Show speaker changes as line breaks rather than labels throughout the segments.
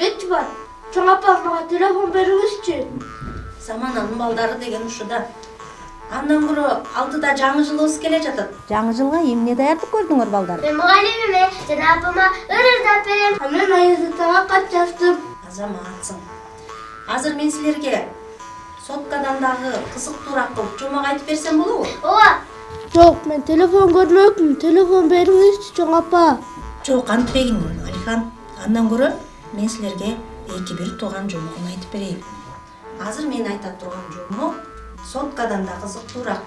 Кетчи бар. Чоң апам мага телефон бериңизчи.
Замананын балдары деген ушуда. Андан көрө алдыда жаңы жылыбыз келе жатат.
Жаңы жылга эмне даярдык көрдүңөр балдар?
Мен мугалимиме жана апама ырырдап берем.
Мен айызытага кат жаздым.
Азаматсың. Азыр мен силерге соткадан дагы кызыктуураак кылып жомок айтып берсем болобу?
Ооба.
Жок, мен телефон көрмөкмүн. Телефон бериңизчи, чоң апа.
Жок, антпегин Алихан. Андан көрө мен силерге эки-бир тууган жомогун айтып берейин. Азыр мен айта турган жомок соткадан да кызыктуураак.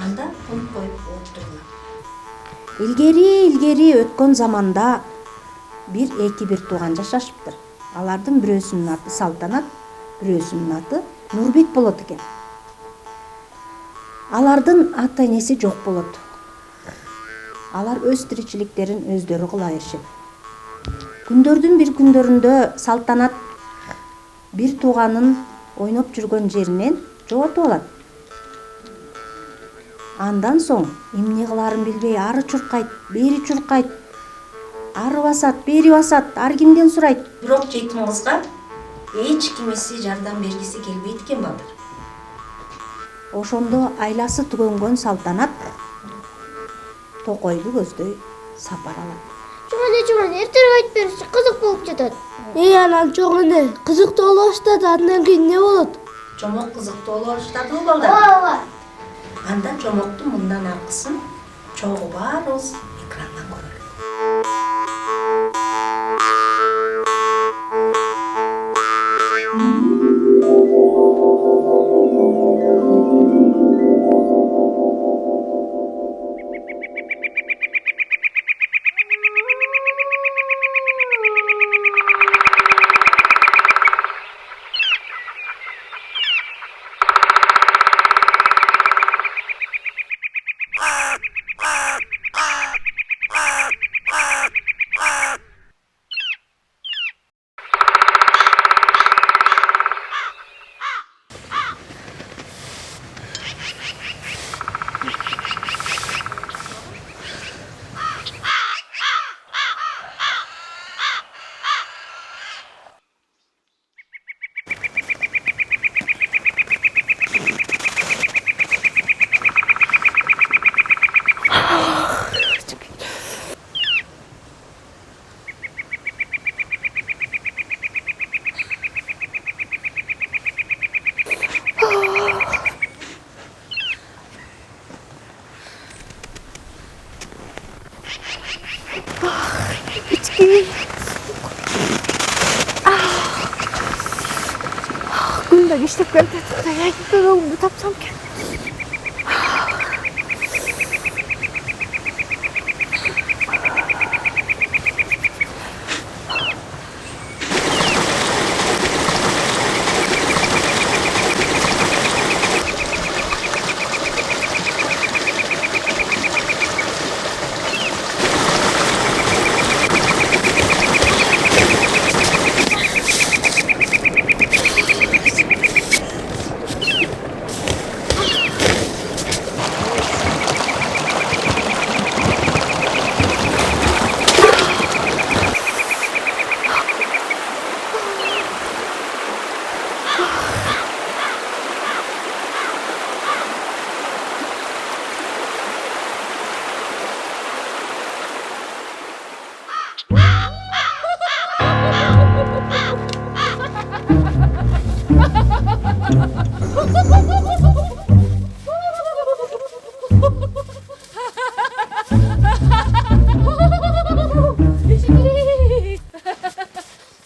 Анда унут коюп отурула.
Илгери өткөн заманда эки-бир тууган жашашыптыр. Алардын бирөөсүнүн аты Салтанат, бирөөсүнүн аты Нурбек болот экен. Алардын ата-энеси жок болот. Алар өз тиричиликтерин өздөрү кыла беришет. Күндөрдүн бир күндөрүндө Салтанат бир тууганын ойноп жүргөн жеринен жоготуп алат. Андан соң эмне кыларын билбей ары чуркайт, бери чуркайт. Ары басат, бери басат, ар кимден сурайт.
Бирок жетим кызга эч кимиси жардам бергиси келбейт экен балдар.
Ошондо айласы түгөнгөн Салтанат токойду көздөй сапар алат.
Чоң эртерээк айтып бериши кызык болуп жатат.
Анан чоң эне, кызыктуу боло баштады. Андан кийин эмне болот?
Жомок кызыктуу боло баштадыбы балдар?
Ооба.
Анда жомоктун мындан аркысын чогуу баарыбыз экрандан көрөлү.
Күндө иштеп келатат. Айтып тапсам экен.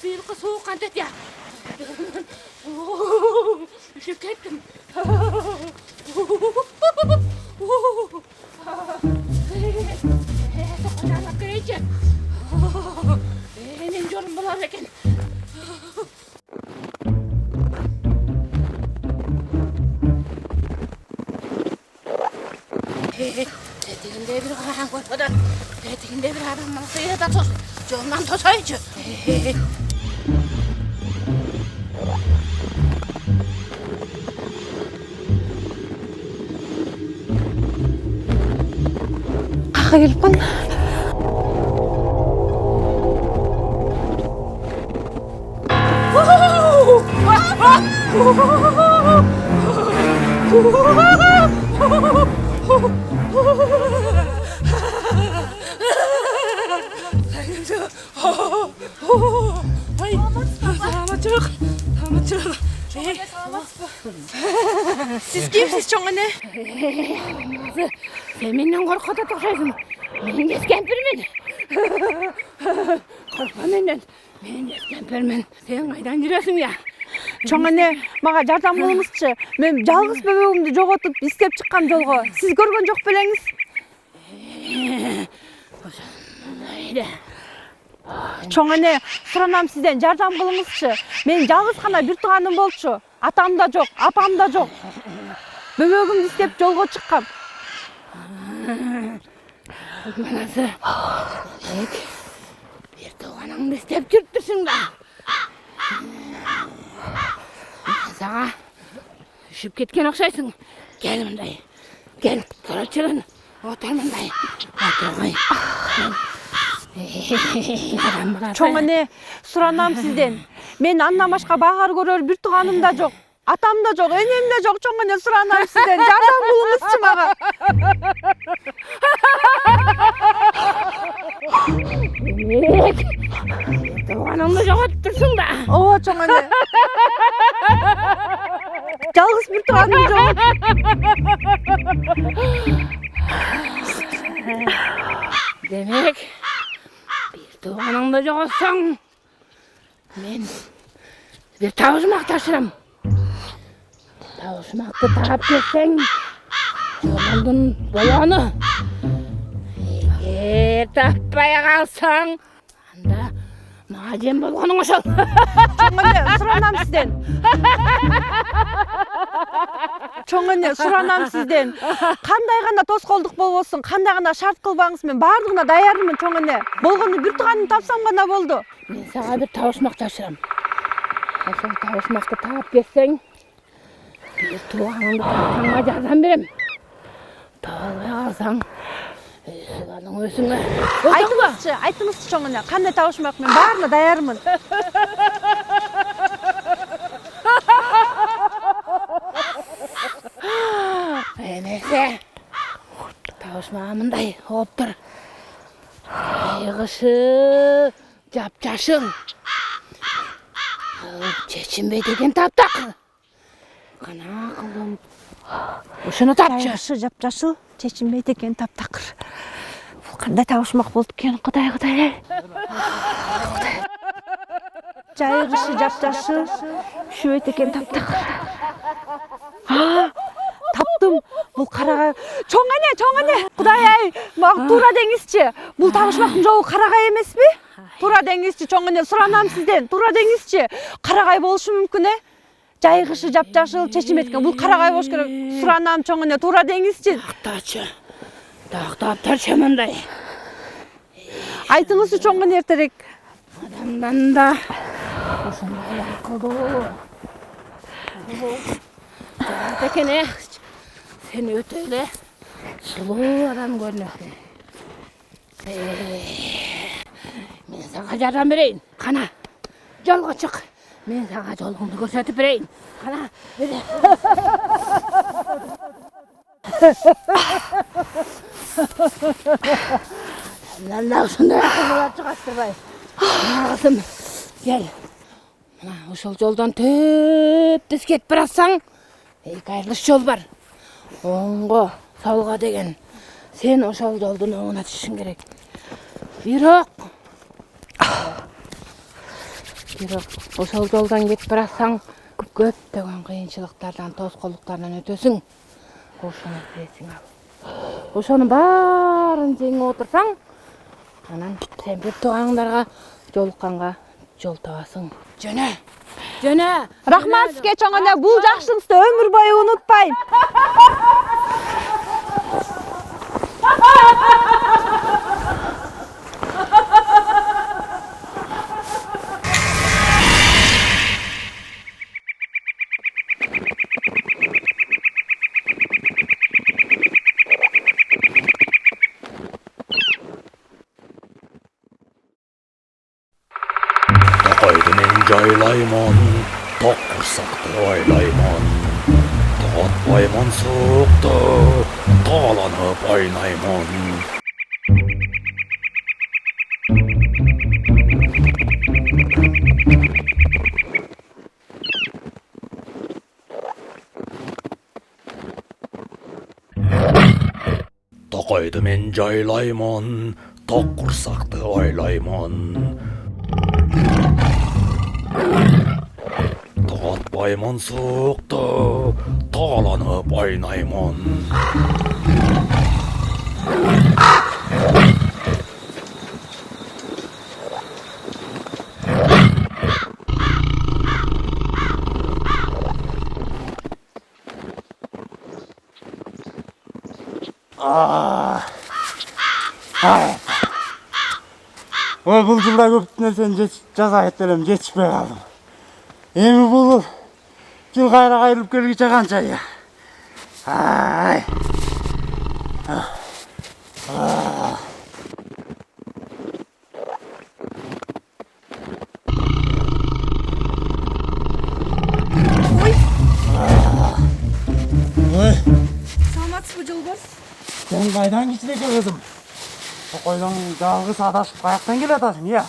Biilqi soğuk kantet ya. Üşüp kettim. Sokacanak kireyce. Benim yolum bular eken. Tetiginde bir karan koymadan, tetiginde bir adamın kıyıda da tos, yoldan tosayıcı.
Kaka gelip kalma.
Ay, selamatçılık. Selamatçılık.
Siz kimsiz çoğun anne?
Sen menden korkuda toqşaysın. Men kempirmin. Korkma menden. Men kempirmin. Sen qaydan жүрөсүң ya?
Çoğun anne, mağa jardam kılыңızçı. Men жалгыз böbөгümdü jogotup istep çıkkam jolgo. Siz görgөн жок белеңиz?
Haydi.
Çoğun anne, suranam sizden jardam kılыңызчы. Men жалгыз гана bir тууганым болчу. Atam da жок, apam da жок. Böbөгümдү istep жолго чыккам.
Manası. Bir tuğanыңды istep жүрүптүрсүң da. Sağa üşüp ketken okşaysın. Gel mınday. Gel, karaçılın. Otur mınday. Otur.
Çoğun anne, suranam sizden. Men andan başka bağır görөр bir tууганым da жок. Atam da жок, enem de жок. Çoğun anne, suranam sizden. Jardam kılыңызчы mağa.
Demek. Tuğanыңды жоғоттурсуң da.
Oo çoğun anne. Жалгыз bir tууганым жок.
Demek. Bir tuğanыңды жоғотсаң. Men bir tavuşmak taşırım. Tavuşmakты tağap ketseң. Жолуңдун болону. Эгер таппай калсаң, анда мага жем болгонуң ошол.
Çoğun anne, suranam sizden. Çoğun anne, suranam sizden. Kanday gana toskоолдук болбосун, kanday gana şart kılbaңыз, men баардыгына даярмын çoğun anne. Болгону bir tууганымды тапсам гана болду.
Мен сага bir tavuşmak taşırım. Ошол tavuşmakты таап кетсең, bir tuğanыңды тапканга жардам берем. Таба албай калсаң, Сыганың өзүңө.
Айтыңызчы çoğun anne, кандай табышмак, мен баарына даярмын.
Эмесе. Табышмага мындай оптур. Айгышы жапжашың. Чечинбей деген таптак. Кана кылдым. Ушуну тапчы.
Айгышы жапжашыл, чечинбейт экен таптакыр. Бул кандай табышмак болуп экен, Кудай Кудай. Жайгышы жапжашыл,üşүбөйт экен таптакыр. Таптым. Бул карагай. Чоң эне. Кудай ай, мага туура деңизчи. Бул табышмактын жолу карагай эмеспи? Туура деңизчи, чоң эне, суранам сизден. Туура деңизчи. Карагай болушу мүмкүн э? Жайгышы жапжашыл, чечинбейт экен. Бул карагай болуш керек. Суранам, чоң эне, туура деңизчи.
Тактачы. Тактаптарчы мындай.
Айтыңызчы чоң эне эртерээк.
Адамдан да ушундай акылдуу. Экен сен өтө эле сулуу адам көрүнөсүң. Мен сага жардам берейин. Кана, жолго чык. Мен сага жолуңду көрсөтүп берейин. Кана, бери. Сенден да ушундай акылдуулар чыгаттырбай. Мына кызым, кел. Мына ошол жолдон төптүз кетип баратсаң, эки айрылыш жол бар. Оңго, солго деген. Сен ошол жолдун оңуна түшүшүң керек. Бирок ошол жолдон кетип баратсаң, көптөгөн кыйынчылыктардан, тоскоолдуктардан өтөсүң. Ошону билесиң ал. Ошонун баарын жеңип отурсаң, анан сен бир тууганыңдарга жолукканга жол табасың. Жөнө.
Рахмат сизге чоң эне, бул жакшылыгыңызды өмүр бою унутпайм.
Токойду мен жайлаймын tok kursaktı oylayman. Totbayman soğuktu, talanıp oynayman. Tokoydu men jaylayman, tok kursaktı oylayman. Totbayman soğuktu, talanıp oynayman.
Ой, бұл жылда көп нәрсені жаза еттелем, жетішпей қалдым. Емі бұл жыл қайра қайырылып келгіше қанша я. Ай. Ой.
Саламатсыз бу Жолбарс?
Сен қайдан кичине келгізім? Қойдан жалғыз адашып қаяқтан келе атасың, иә?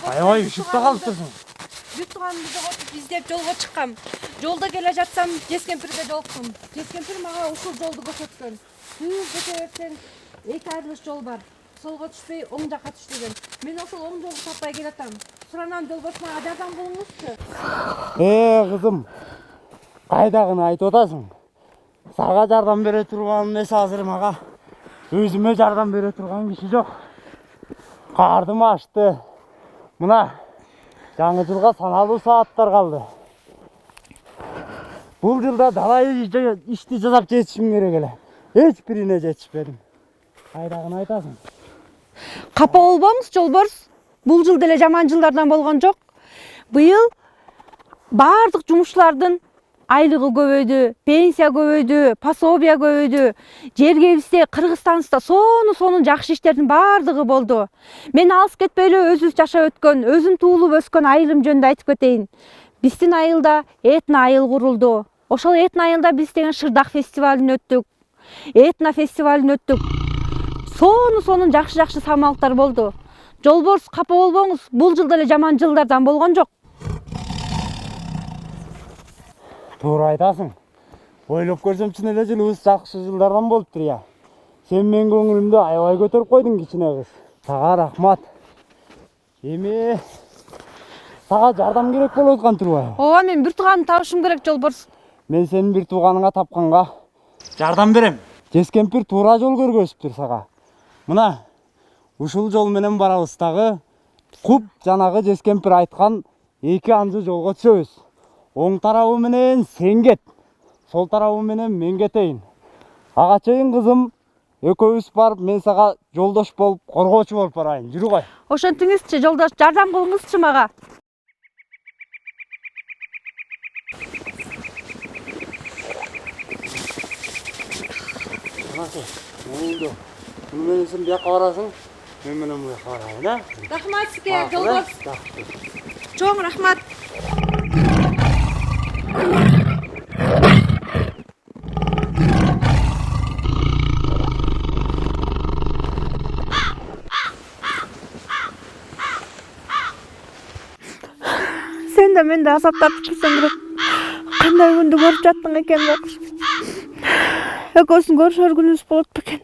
Аябай үшіп та қалып тұрсың.
Бир тууганымды жоготуп издеп жолго чыккам. Жолдо келе жатсам Жескемпирге жолуктум. Жескемпир мага ушул жолду көрсөткөн. Түз өтө берсең эки айрылыш жол бар. Солго түшпөй оң жакка түш деген. Мен ошол оң жолду таппай келатам. Суранам Жолбарс мага жардам кылыңызчы.
Кызым, қайдағыны айтып атасың? Сага жардам бере турган эмес азыр мага. Өзіме жардам бере турган киши жок. Кардым ашты. Мына жаңы жылга саналуу сааттар калды. Бул жылда далай ишти жасап жетишим керек эле. Эч бирине жетишпедим. Кайдагыны айтасың?
Капа болбоңуз Жолбарс. Бул жыл деле жаман жылдардан болгон жок. Быйыл бардык жумушчулардын айлыгы көбөйдү, пенсия көбөйдү, пособия көбөйдү. Жергебизде, Кыргызстанда сонун жакшы иштердин бардыгы болду. Мен алыс кетпей эле өзүбүз жашап өткөн, өзүм туулуп өскөн айылым жөнүндө айтып кетейин. Биздин айылда этно айыл курулду. Ошол этно айылда биз деген шырдак фестивалын өттүк. Этно фестивалын өттүк. Сонун жакшы самалыктар болду. Жолбарс, капа болбоңуз, бул жыл деле жаман жылдардан болгон жок.
Туура айтасың. Ойлоп көрсөм чын эле жылыбыз жакшы жылдардан болуптур я. Сен менин көңүлүмдү аябай көтөрүп койдуң кичине кыз. Сага рахмат. Эми сага жардам керек болуп аткан турбайбы?
Ооба, мен бир тууганымды табышым керек Жолбарс.
Мен сенин бир тууганыңа тапканга жардам берем. Жескемпир туура жол көргөзүптүр сага. Мына ушул жол менен барабыз дагы. Куп жанагы Жескемпир айткан эки анжы жолго түшөбүз. Оң тарабы менен сен кет, сол тарабы менен мен кетейин. Ага чейин кызым, экөөбүз барып, мен сага жолдош болуп, коргоочу болуп барайын. Жүрү кой.
Ошентиңизчи жолдош, жардам кылыңызчы мага.
Муну менен сен бияка барасың, мен менен буяка барайын, а?
Рахмат сизге, Жолбарс. Чоң рахмат. Sen de men de azap tартып келсең керек. Кандай күндү көрүп жаттың экен бак. Экөөсүн көрүшөр күнүбүз болот бекен.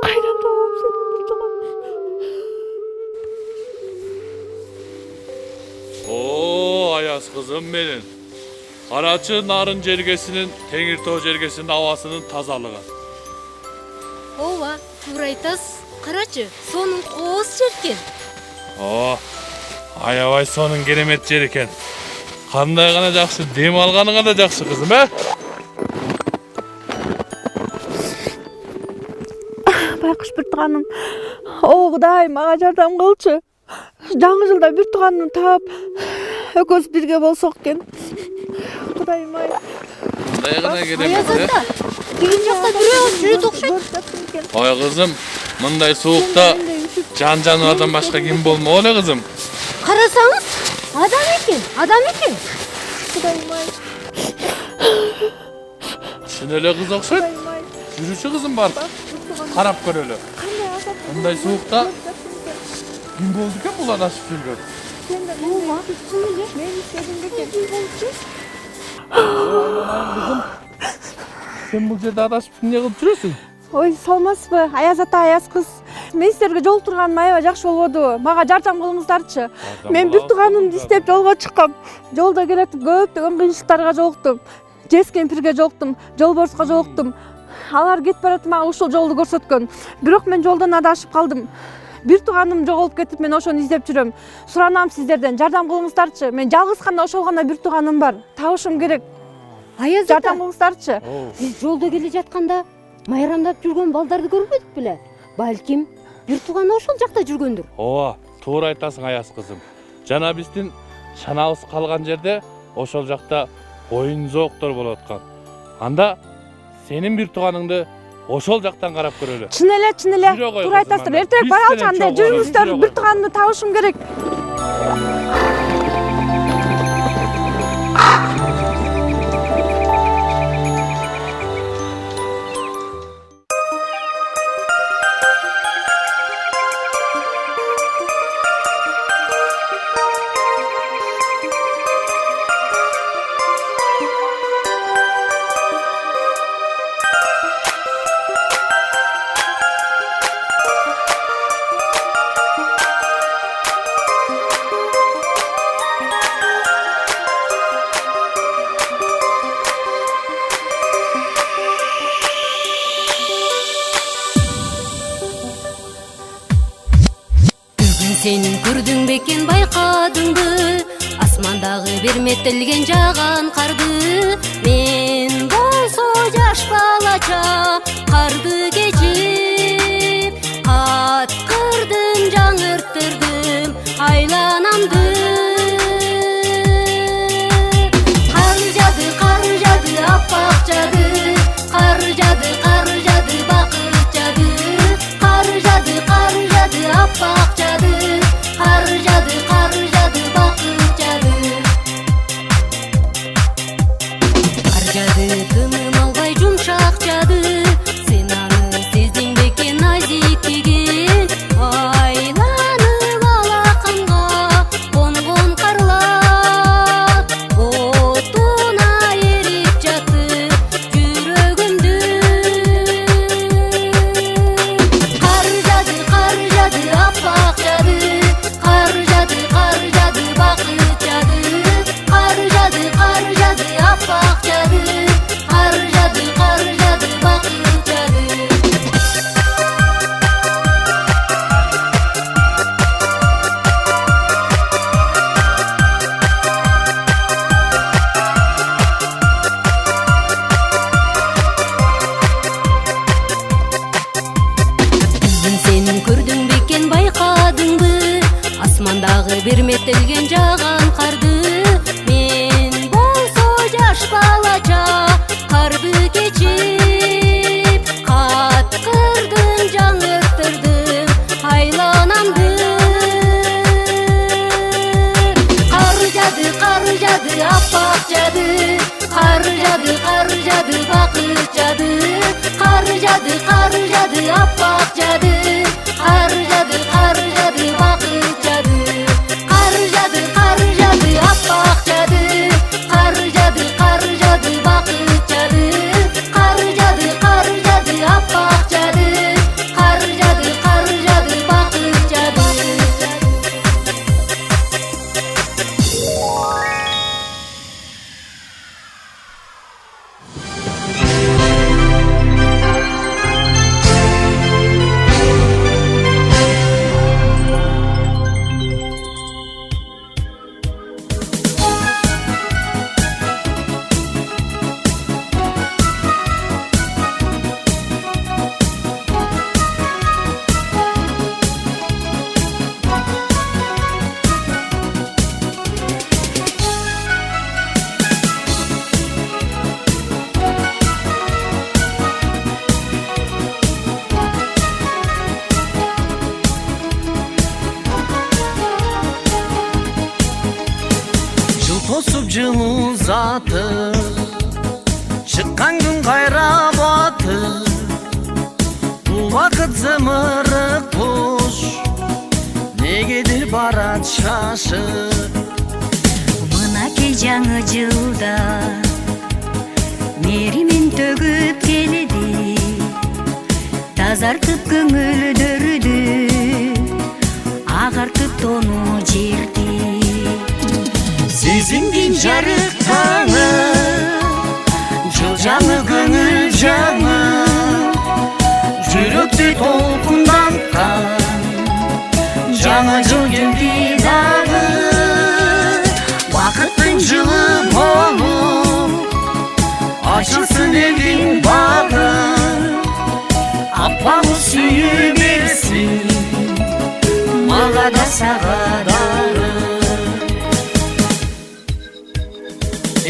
Кайдан табам сени мылтыгын?
Oo Ayaz kızım benim. Karaçı Narın Cergesi'nin, Tengirtau Cergesi'nin havasının tazalığı.
Ооба, туура айтасыз. Карачы, сонун кооз жер экен.
Oo, аябай сонун керемет жер экен. Кандай гана жакшы, дем алганыңа да жакшы кызым,
Байкуш бир тууганым. О, Кудай, мага жардам кылчы. Жаңы жылда бир тууганымды таап, экөөбүз бирге болсок экен. Кудайым ай.
Кандай гана керемет,
Аяз ата, деген жакта бирөө жүрөт окшойт.
Ой кызым, мындай суукта жан жаныбардан башка ким болмок эле кызым.
Карасаңыз, адам екен.
Шын эле кыз окшойт. Жүрүшү кызым бар. Карап көрөлү. Мындай суукта ким болду экен бул адашып жүргөн? Сен бул жерде адашып эмне кылып жүрөсүң?
Ой, салмасызбы? Аяз ата, аяз кыз. Мен силерге жолуктурганым аябай жакшы болбоду. Мага жардам кылыңыздарчы. Мен бир тууганымды издеп жолго чыккам. Жолдо келатып көптөгөн кыйынчылыктарга жолуктум. Жез кемпирге жолуктум, жолборско жолуктум. Алар кетип баратып мага ушул жолду көрсөткөн. Бирок мен жолдон адашып калдым. Бир тууганым жоголуп кетип, мен ошону издеп жүрөм. Суранам сиздерден, жардам кылыңыздарчы. Мен жалгыз гана ошол гана бир тууганым бар. Табышым керек.
Аяз ата,
Жардам кылыңыздарчы.
биз жолдо келе жатканда майрамдап жүргөн балдарды көрбөдүк беле? Балким бир тууганы ошол жакта жүргөндүр.
Ооба, туура айтасың Аяз кызым. Жана биздин чанабыз калган жерде ошол жакта оюн зооктор болуп аткан. Анда сенин бир тууганыңды ошол жактан карап көрөлү.
Чын эле,
Жүрө кой
туура
кызым,
айтасыздар.
анда.
Эртерээк
Биз
бара
менен
алчы анда.
чогуу
Жүрүңүздөр,
жүрө
бир
кой.
тууганымды табышым керек.
Сен көрдің бекен байқадыңбы, асмандағы берметілген жаған қарды. Мен болсо жаш балача қарды кечип, қатқырдым, жаңырттырдым айланамды. Қар жады, аппақ жады, қар жады, бақыт жады. Қар жады, аппақ жады, қар жады, бақыт жады. Қар жады, тыным албай жұмшақ жады, сен аны сездің бекен назиктеген. Айланып алақанға қонған қарлар, отуна еріп жатты жүрегімді. Қар жады, аппақ жады, қар жады, бақыт жады. Қар жады, аппақ жады, қар жады, бақыт жады. Сен көрдің бекен байқадыңбы, асмандағы берметілген жаған қарды. Мен болсо жаш балача қарды кечип, қатқырдым, жаңырттырдым айланамды. Қар жады, аппақ жады, қар жады, бақыт жады. Қар жады, аппақ жады, қар жады, бақыт жады. Қар жады, аппақ жады, қар жады, бақыт жады. Қар жады, аппақ жады, қар жады, бақыт жады.
тосуп жылуу заты чыккан күн кайра батып убакыт зымырып куш негедир барат шашып
мынакей жаңы жылда меримин төгүп келди тазартып көңүлдөрдү агартып тону жерди
сезимдин жарык таңы жыл жаңы көңүл жаңы жүрөктү толкунданткан жаңы жыл келди дагы бакыттын жылы болуп ачылсын элдин багы аппак сүйүү берсин мага да сага дагы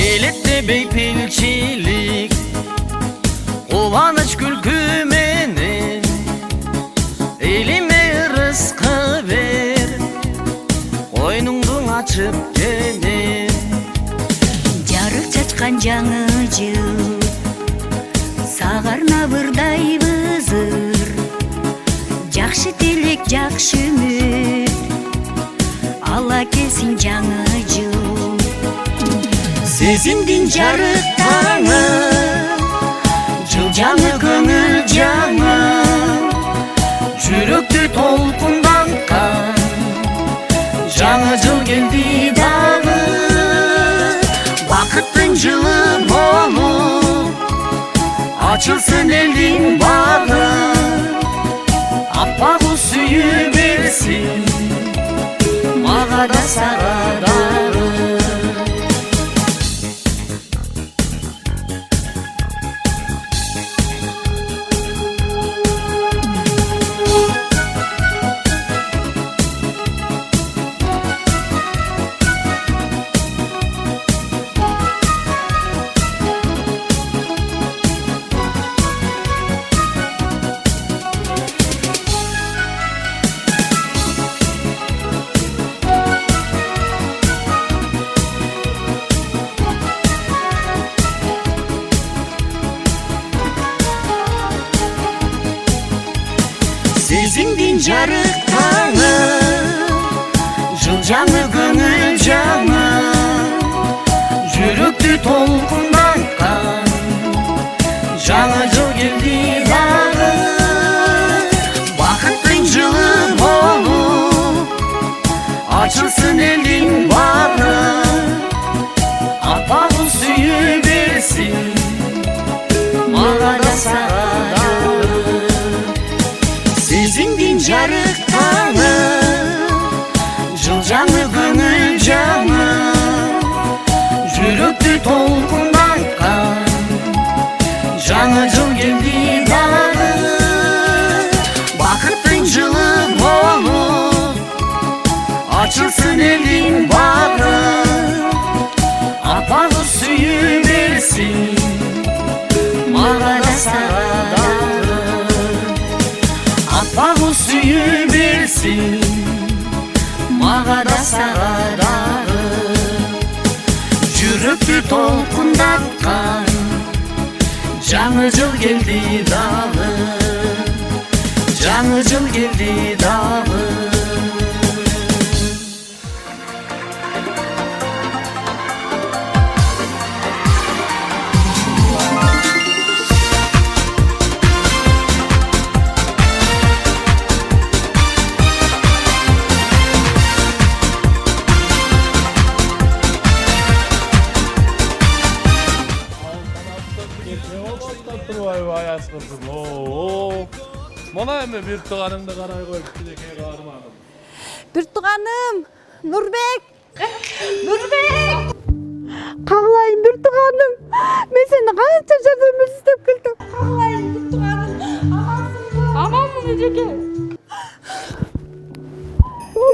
элеттебей пелчилик кубаныч күлкү менен элиме ырыскы бер койнуңду ачып кенен
жарык чачкан жаңы жыл сага арнабырдай бызыр жакшы тилек жакшы үмүт ала келсин жаңы жыл
сезимдин жарык таңы жыл жаңы көңүл жаңы жүрөктү толкунданткан жаңы жыл келди дагы бакыттын жылы болуп ачылсын элдин багы аппак сүйүү берсин мага да сага дагы сезимдин жарык таңы жыл жаңы көңүл жаңы жүрөктү толкунданткан жаңы жыл келди дагы бакыттын жылы болуп ачылсын элдин багы аппак сүйүү берсин мага да сага дагы сезимдин жарык таңы жыл жаңы көңүл жаңы жүрөктү толкунданткан жаңы жыл келди дагы бакыттын жылы болуп ачылсын элдин багы аппак сүйүү берсин мага да сага дагы аппак сүйүү берсин мага да сага дагы жүрөктү толкунданткан жаңы жыл келди дагы жаңы жыл келди дагы
Мына эми бир тууганыңды карай коюп тилекке каармадым.
Бир тууганым, Нурбек! Нурбек! Каглайын бир тууганым. Мен сени канча жардам издеп келдим. Каглайын бир тууганым. Амансыңбы? Аманмын эжеке.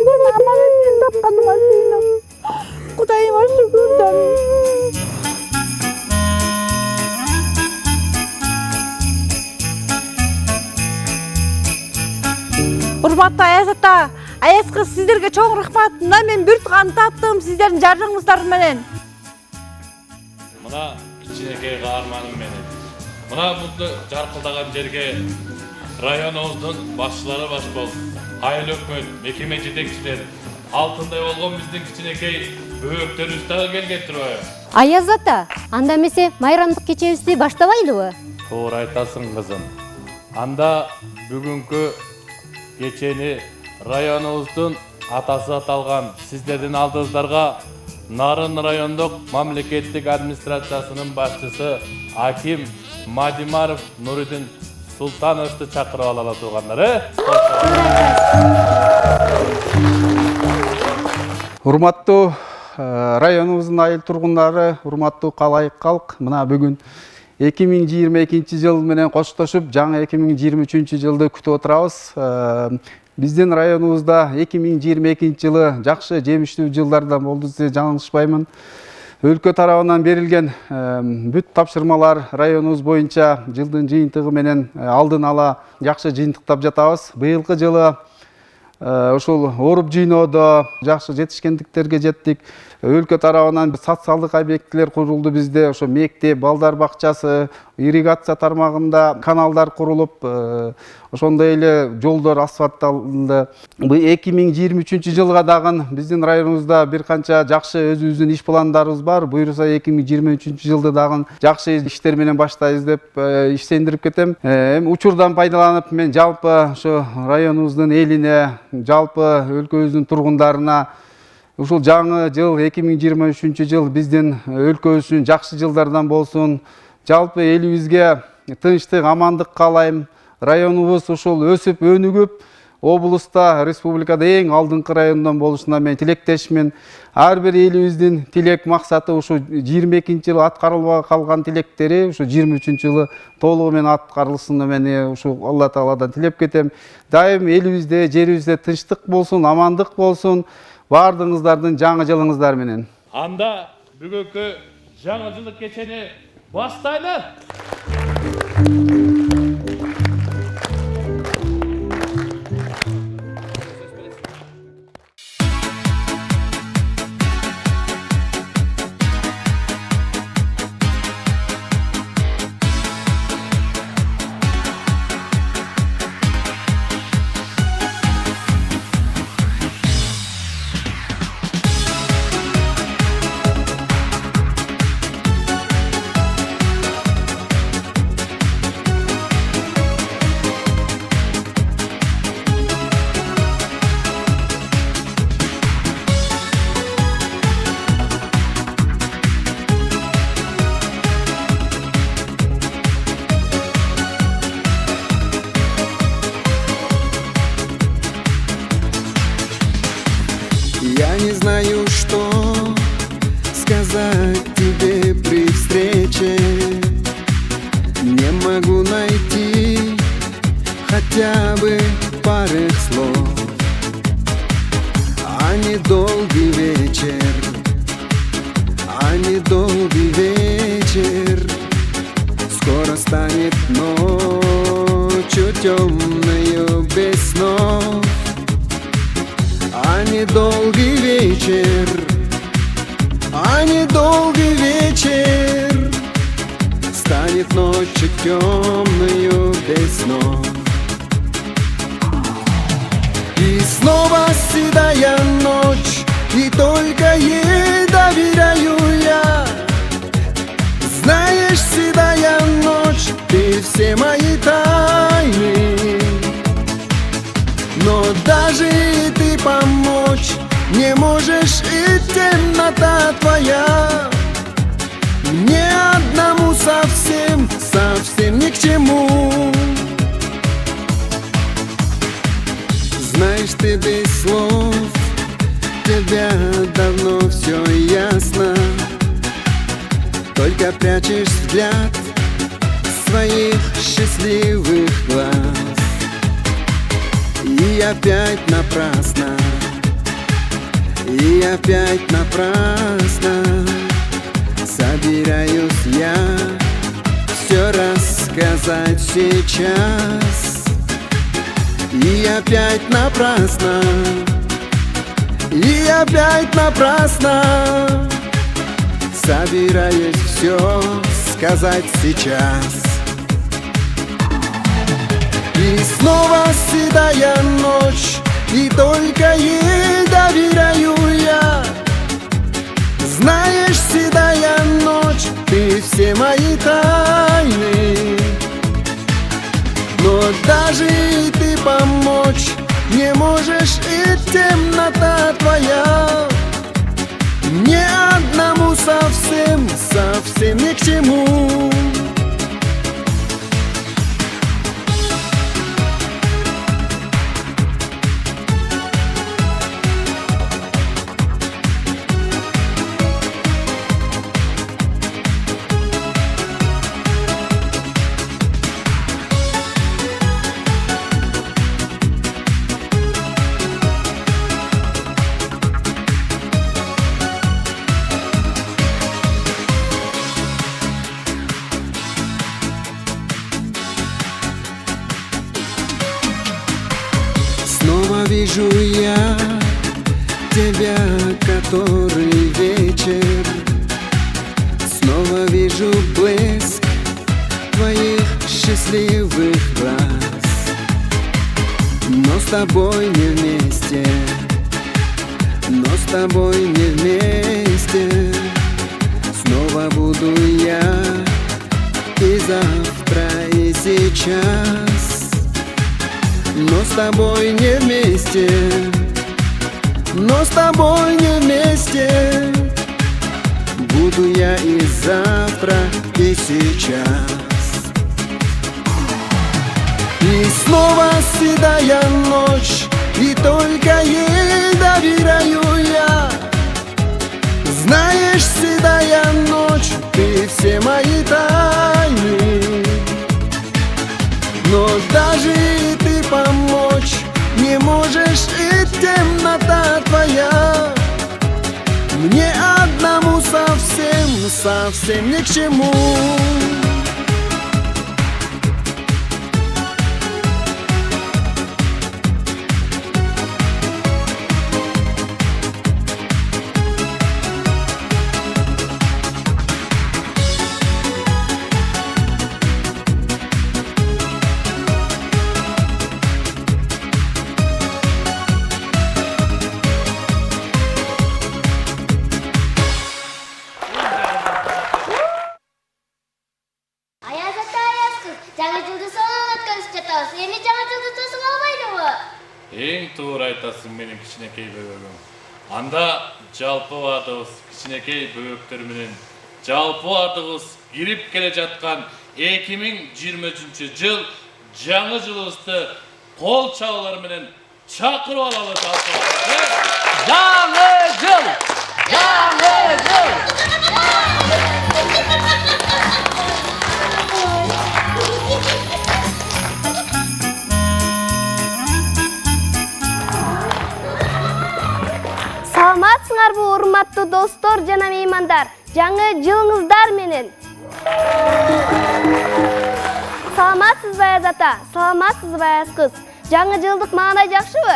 Мен аман экен тапканыма сыйынам. Кудайыма шүгүр. Урматтуу Аяз ата, Аяз кыз сиздерге чоң рахмат. Мына мен бир тууганды таптым сиздердин жардамыңыздар менен.
Мына кичинекей каарманым менен. Мына бул жаркылдаган жерге районубуздун башчылары баш болуп, айыл өкмөт, мекеме жетекчилери, алтындай болгон биздин кичинекей бөөктөрүбүз дагы келген турбайбы?
Аяз ата, анда эмесе майрамдык кечебизди баштабайлыбы?
Туура айтасың кызым. Анда бүгүнкү кечени районубуздун атасы аталган сиздердин алдыңыздарга Нарын райондук мамлекеттик администрациясынын башчысы Аким Мадимаров Нуридин Султановичти чакырып алалы туугандар,
Урматтуу районубуздун айыл тургундары, урматтуу калайык калк, мына бүгүн 2022 жыл менен коштошуп, жаңы 2023 жылды күтүп отурабыз. Биздин районубузда 2022 жылы жакшы жемиштүү жылдардан болду, десе жаңылышпаймын. Өлкө тарабынан берилген бүт тапшырмалар районубуз боюнча жылдын жыйынтыгы менен алдын ала жакшы жыйынтыктап жатабыз. Быйылкы жылы ушул оруп жыйноодо жакшы жетишкендиктерге жеттик. Өлкө тарабынан социалдык объектилер курулду бизде, ошо мектеп, балдар бакчасы, ирригация тармагында каналдар курулуп, ошондой эле жолдор асфальтталынды. 2023 жылга дагы биздин районубузда бир канча жакшы өзүбүздүн иш пландарыбыз бар. Буюрса 2023 жылды дагы жакшы иштер менен баштайбыз деп иштендирип кетем. Учурдан пайдаланып мен жалпы ошо районубуздун элине, жалпы өлкөбүздүн тургундарына ушул жаңы жыл 2023 жыл биздин өлкөбүз үчүн жакшы жылдардан болсун. Жалпы элибизге тынчтык, амандык каалайм. Районубуз ушул өсүп, өнүгүп, облуста, республикада эң алдыңкы райондон болушуна мен тилектешмин. Ар бир элибиздин тилек максаты ушу 22 жылы аткарылбай калган тилектери ушу 23 жылы толугу менен аткарылышына мен ушу Алла Тааладан тилеп кетем. Дайым элибизде, жерибизде тынчтык болсун, амандык болсун. Бардыңыздардын жаңы жылыңыздар менен.
Анда бүгүнкү жаңы жылдык кечени баштайлы.
Я не знаю, что сказать тебе при встрече. Не могу найти хотя бы пары слов. А недолгий вечер, а недолгий вечер скоро станет ночью темною без снов. А недолгий вечер, а недолгий вечер станет ночью темною без снов. И снова седая ночь, и только ей доверяю я. Знаешь, седая ночь, ты все мои тайны. Но даже и ты помочь не можешь, и темнота твоя мне одному совсем, совсем ни к чему. Знаешь, ты без слов, тебя давно все ясно. Только прячешь взгляд своих счастливых глаз. И опять напрасно, и опять напрасно собираюсь я все рассказать сейчас. И опять напрасно И опять напрасно собираюсь все сказать сейчас. И снова седая ночь, и только ей доверяю я. Знаешь, седая ночь, ты все мои тайны. Но даже и ты помочь не можешь, и темнота твоя мне одному совсем, совсем ни к чему. Снова вижу я тебя, который вечер. Снова вижу блеск твоих счастливых глаз. Но с тобой не вместе, но с тобой не вместе. Снова буду я и завтра, и сейчас. Но с тобой не вместе, но с тобой не вместе. Буду я и завтра, и сейчас. И снова седая ночь, и только ей доверяю я. Знаешь, седая ночь, ты все мои тайны. Но даже и ты помочь не можешь, и темнота твоя мне одному совсем, совсем ни к чему.
жаңы жылды сонун өткөрүп жатабыз. Эми жаңы жылды тосуп албайдыбы?
Эң туура айтасың менин кичинекей бөбөгүм. Анда жалпыбадыбыз кичинекей бөбөктөр менен жалпыбадыбыз кирип келе жаткан 2023 жыл жаңы жылыбызды кол чабуулар менен чакырып алалы жалпыбадыбыз.
Жаңы жыл! Жаңы жыл!
Саламатсыңарбы, урматтуу достор жана меймандар? Жаңы жылыңыздар менен. Саламатсызбы Аяз ата? Саламатсызбы Аяз кыз? Жаңы жылдык маанай жакшыбы?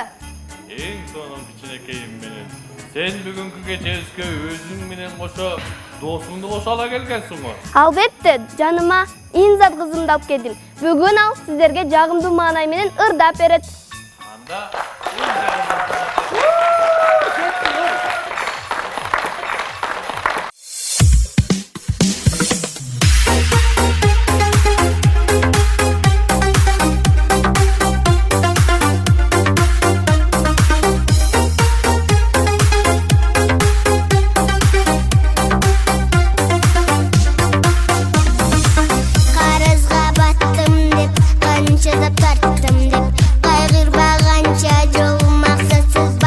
Эң сонун кичинекейим менен. Сен бүгүнкү кечебизге өзүң менен кошо досуңду кошо ала келгенсиң го.
Албетте, жаныма Инзат кызымды алып келдим. Бүгүн ал сиздерге жагымдуу маанай менен ырдап берет.
Анда
Карызга баттым деп, канча да тарттым деп, кайгырбаганча жол максатсыз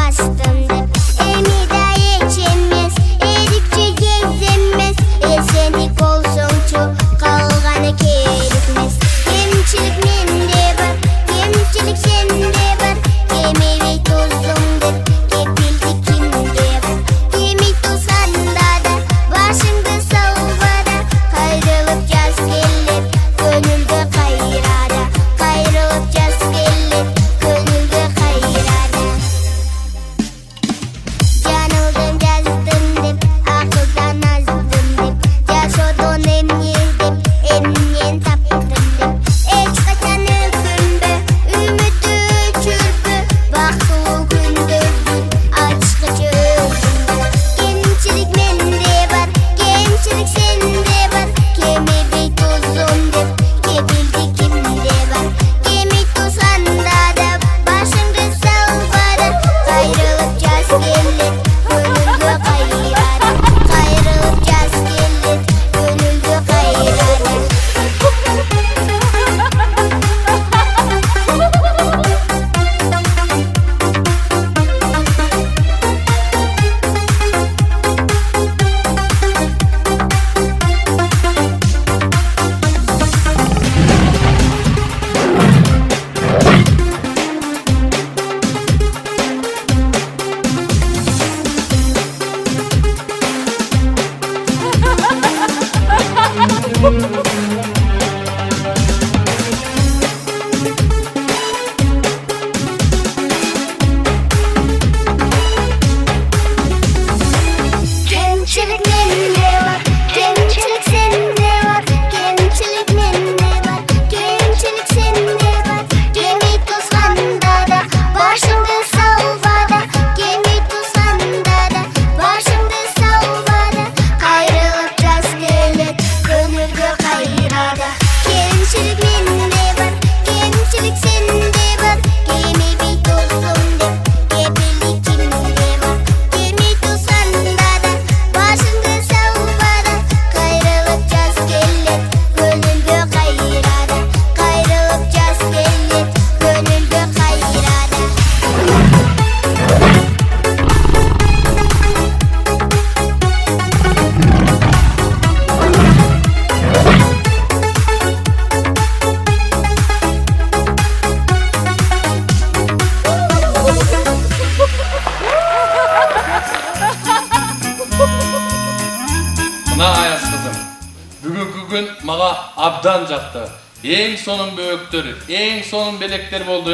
Бүгін маға абдан жақты. Ең сонун бөөктөр, ең сонун белектер болду.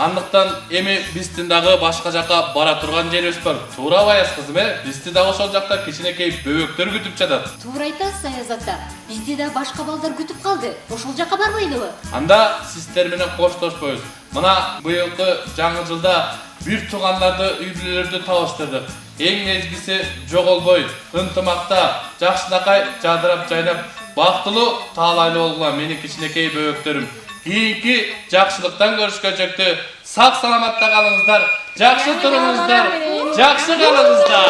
Андыктан эми биздин дагы башка жака бара турган жерибиз бар. Туурабы Аяз кызым? Бизди дагы ошол жакта кичинекей бөөктөр күтүп жатат.
Туура айтасыз Аяз ата. Бизди да башка балдар күтүп калды. Ошол жака барбайлыбы?
Анда сиздер менен коштошпойбуз. Мына быйылкы жаңы жылда бир тууганларды, үй бүлөлөрдү табыштырдык. Эң эзгиси жоголбой, ынтымакта, жакшынакай жадырап жайнап, бактылуу, таалайлуу болгула менин кичинекей бөөктөрүм. Кийинки жакшылыктан көрүшкөнчөктү сак саламатта калыңыздар, жакшы туруңуздар, жакшы калыңыздар.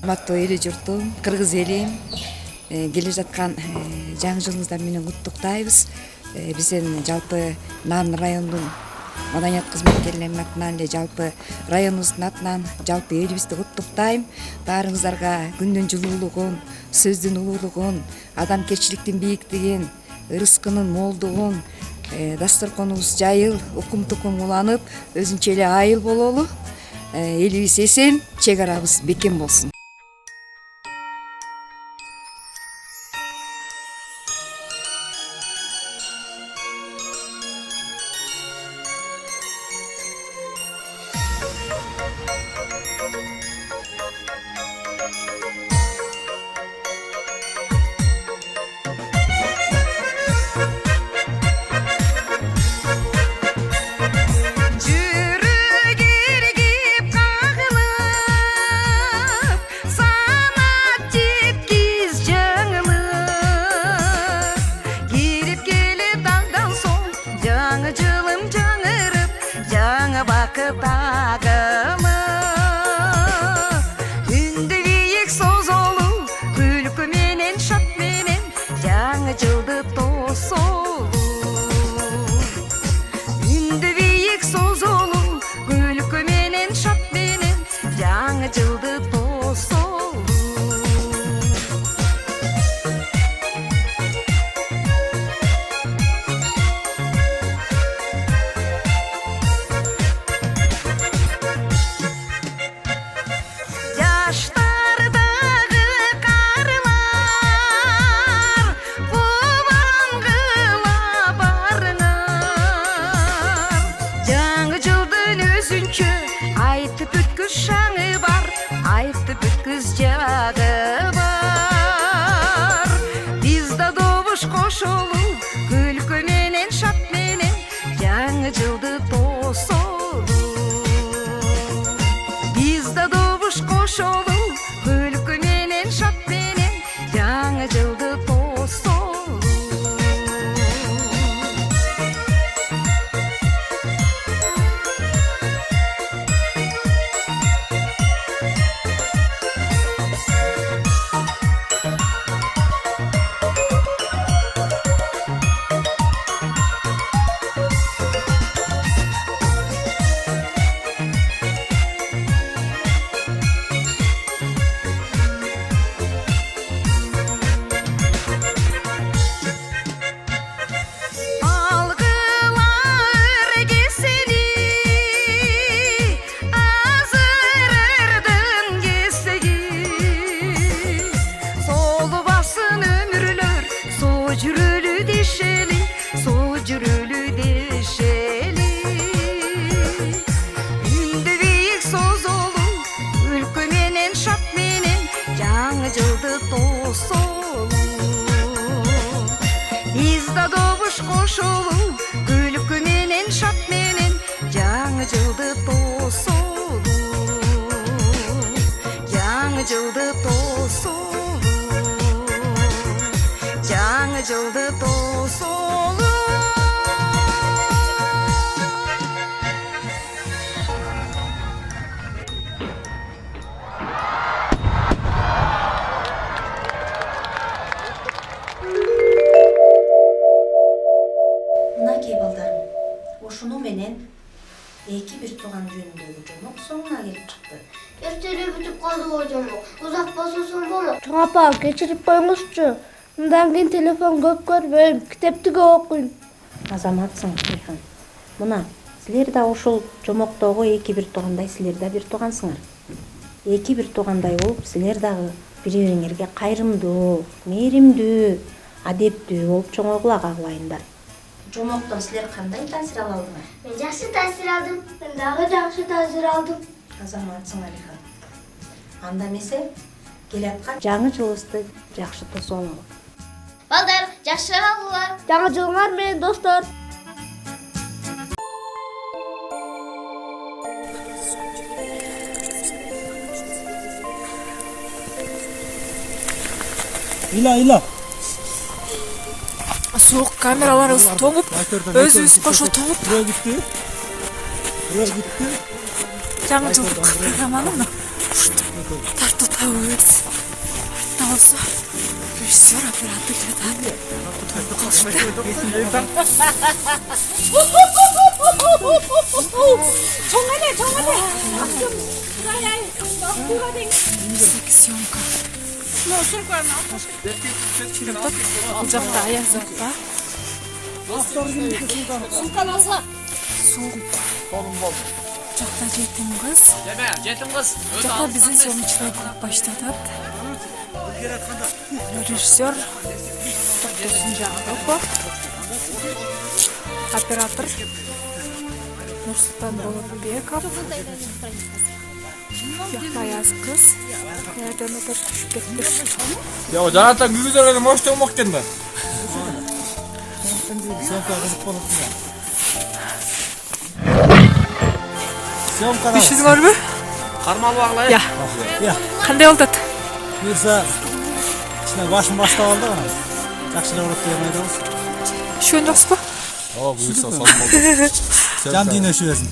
Урматтуу эли журтум, кыргыз элим, келе жаткан жаңы жылыңыздар менен куттуктайбыз. Биздин жалпы Нарын районунун маданият кызматкерлеринин атынан эле жалпы районубуздун атынан жалпы элибизди куттуктайм. Баарыңыздарга күндүн жылуулугун, сөздүн улуулугун, адамгерчиликтин бийиктигин, ырыскынын молдугун, дасторконубуз жайыл, укум-тукум уланып, өзүнчө эле айыл бололу. Элибиз эсен, чек арабыз бекем болсун.
Мынакей балдарым, ошону менен эки бир тууган жөнүндөгү жомок соңуна келип чыкты.
Эртелеп бүтүп калды жомок. Узак болсо болот.
Чоң апа, кечирип коюңузчу. Мындан кийин телефон көп көрбөйм, китепти көп окуйм.
Азаматсың Алихан. Мына силер да ушул жомоктогу эки бир туугандай, силер да бир туугансыңар. Эки бир туугандай болуп, силер дагы бири-бириңерге кайрымдуу, мээримдүү, адептүү болуп чоңойгула кагылайындар.
Жомоктон силер кандай таасир ала алдыңар?
Мен жакшы таасир алдым. Мен дагы жакшы таасир алдым.
Азаматсың Алихан. Анда эмесе келаткан
Жаңы жылыбызды жакшы тосолу.
Балдар, жакшыраак алгыла.
Жаңы жылыңар менен достор.
Ила.
Суук камераларыбыз тоңуп, өзүбүз кошо тоңуп. Жаңы жылдык программаны тартып табыбыз. Артта болсо режиссер, оператор съемка. Ал жакта аяз бар. Суук. Жакта жетим кыз. Жакта биздин съемочный группа иштетет. Режиссер Токтосунжан группа. Оператор Нурсултан Болотбеков. Жакта аяз кыз. Каерден отур түшүп кетти.
Я жанатан күгүзөргө мош томок келди.
Түшүңөрбү?
Кармалып алайлы.
Я. Кандай болду?
Буюрса, кичине башым баштап алды ана. Жакшыраак болот деген айдабыз.
Шөн жакшыпы?
Буюрса салып алды. Жан дүйнө шүбөсүн.